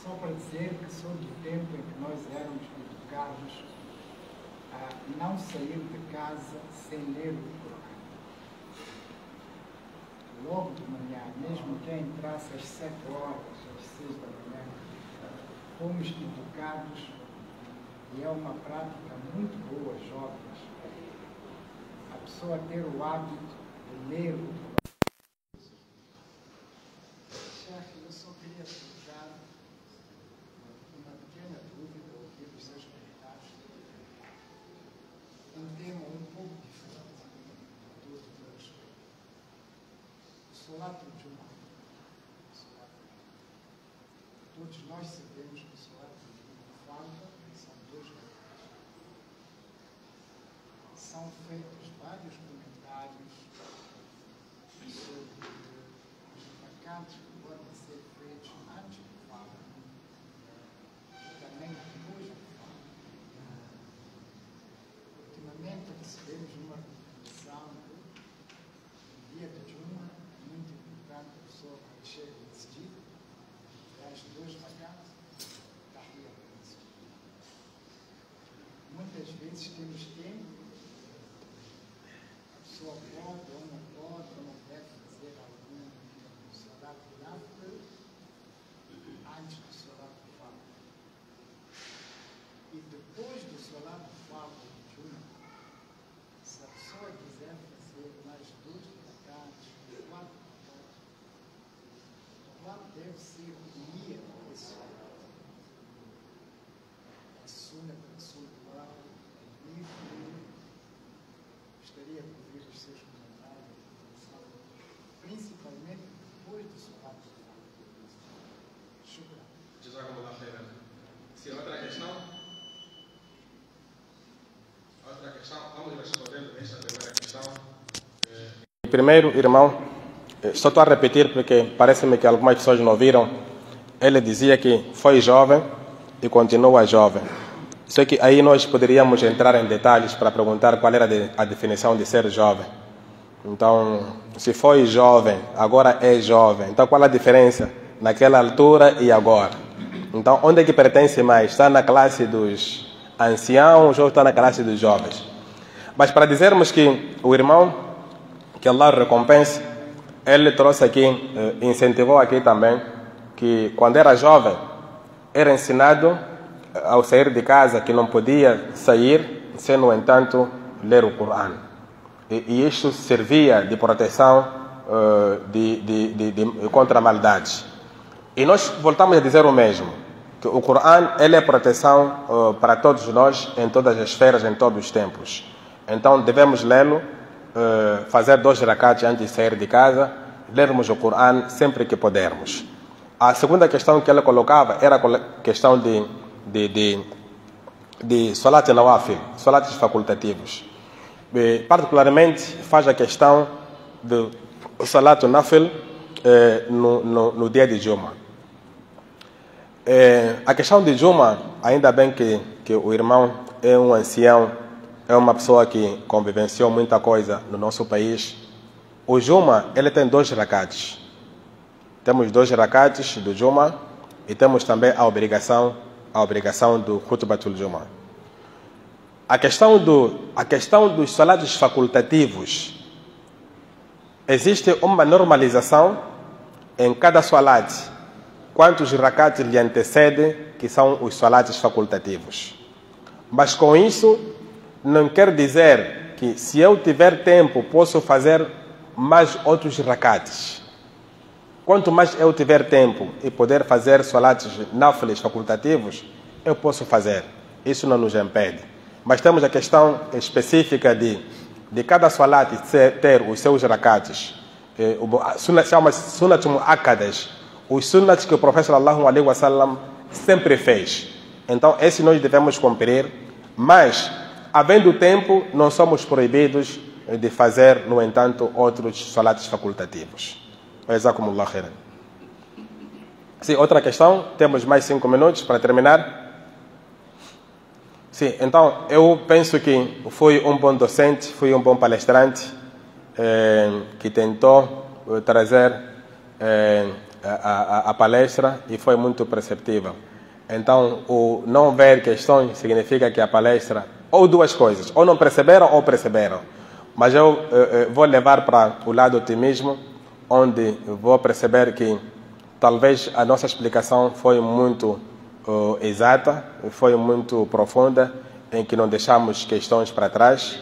Só para dizer que sou do tempo em que nós éramos educados a não sair de casa sem ler o Corão. Logo de manhã, mesmo que entrasse às 7 horas, às 6 da manhã, fomos educados e é uma prática muito boa, jovens, a pessoa ter o hábito de ler o Corão. Chefe, eu só queria colocar uma pequena dúvida, ouvir os seus comentários. Um tema um pouco diferente a todos nós. O Solat al-Jum'a. Todos nós sabemos que o Solat al-Jum'a falta, são 2 rakaats. São feitos vários comentários sobre os rakaats que podem ser feitos antes do Fajr e também depois do Fajr. Ultimamente recebemos uma recomendação no dia de Jum'a, muito importante, a pessoa quando chega no masjid, faz 2 rakaats, tahiyya al-masjid. Muitas vezes temos tempo, a pessoa pode ou não deve fazer algum salat nafil antes do salat fajr. E depois do salat fajr de Jum'a, se a pessoa quiser fazer mais 2 rakaats, 4 rakaats, qual deve ser o dia desse salat? A sunna da Rasulullah, livre. Gostaria de ouvir os seus comentários, principalmente depois do salat fajr. Shukran. Jazakumullah khairan. Se outra questão? Outra questão? Vamos responder esta primeira questão. Primeiro, irmão, só estou a repetir porque parece-me que algumas pessoas não ouviram. Ele dizia que foi jovem e continua jovem. Só que aí nós poderíamos entrar em detalhes para perguntar qual era a definição de ser jovem. Então, se foi jovem, agora é jovem. Então, qual a diferença naquela altura e agora? Então, onde é que pertence mais? Está na classe dos anciãos ou está na classe dos jovens? Mas para dizermos que o irmão, que Allah recompense, ele trouxe aqui, incentivou aqui também, que quando era jovem, era ensinado ao sair de casa que não podia sair sem, no entanto, ler o Corão. E isto servia de proteção contra maldades. E nós voltamos a dizer o mesmo, que o Corão ele é proteção para todos nós, em todas as esferas, em todos os tempos. Então devemos lê-lo, fazer 2 rakaats antes de sair de casa, lermos o Corão sempre que pudermos. A segunda questão que ele colocava era a questão de salat nawafil, salates facultativos. Particularmente faz a questão do salat nafil no dia de Jum'a. A questão de Jum'a, ainda bem que o irmão é um ancião, é uma pessoa que convivenciou muita coisa no nosso país. O Jum'a, ele tem 2 rakaats. Temos 2 rakaats do Jum'a e temos também a obrigação do Khutbatul Jum'a. A questão dos salatos facultativos, existe uma normalização em cada salat, quantos rakats lhe antecedem, que são os salats facultativos. Mas com isso, não quer dizer que se eu tiver tempo, posso fazer mais outros rakats. Quanto mais eu tiver tempo e poder fazer salats nafiles facultativos, eu posso fazer. Isso não nos impede. Mas temos a questão específica de cada salat ter os seus rakats. Chama-se sunnat mu'akkadas. Os sunnats que o Profeta sallallahu alaihi wasallam sempre fez. Então, esse nós devemos cumprir. Mas, havendo tempo, não somos proibidos de fazer, no entanto, outros salats facultativos. Jazakumullah khairan. Sim, outra questão. Temos mais 5 minutos para terminar. Sim, então, eu penso que fui um bom docente, fui um bom palestrante que tentou trazer a palestra e foi muito perceptível. Então, o não ver questões significa que a palestra, ou duas coisas, ou não perceberam ou perceberam. Mas eu vou levar para o lado otimismo, onde vou perceber que talvez a nossa explicação foi muito exata, foi muito profunda, em que não deixamos questões para trás.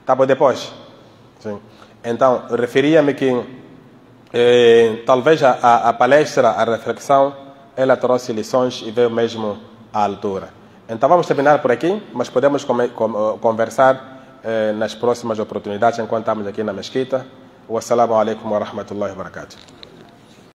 Tá bom depois? Sim. Então, referia-me que talvez a palestra, a reflexão, ela trouxe lições e veio mesmo à altura. Então vamos terminar por aqui, mas podemos conversar nas próximas oportunidades enquanto estamos aqui na mesquita. Wassalamu alaikum wa rahmatullahi wa barakatuh.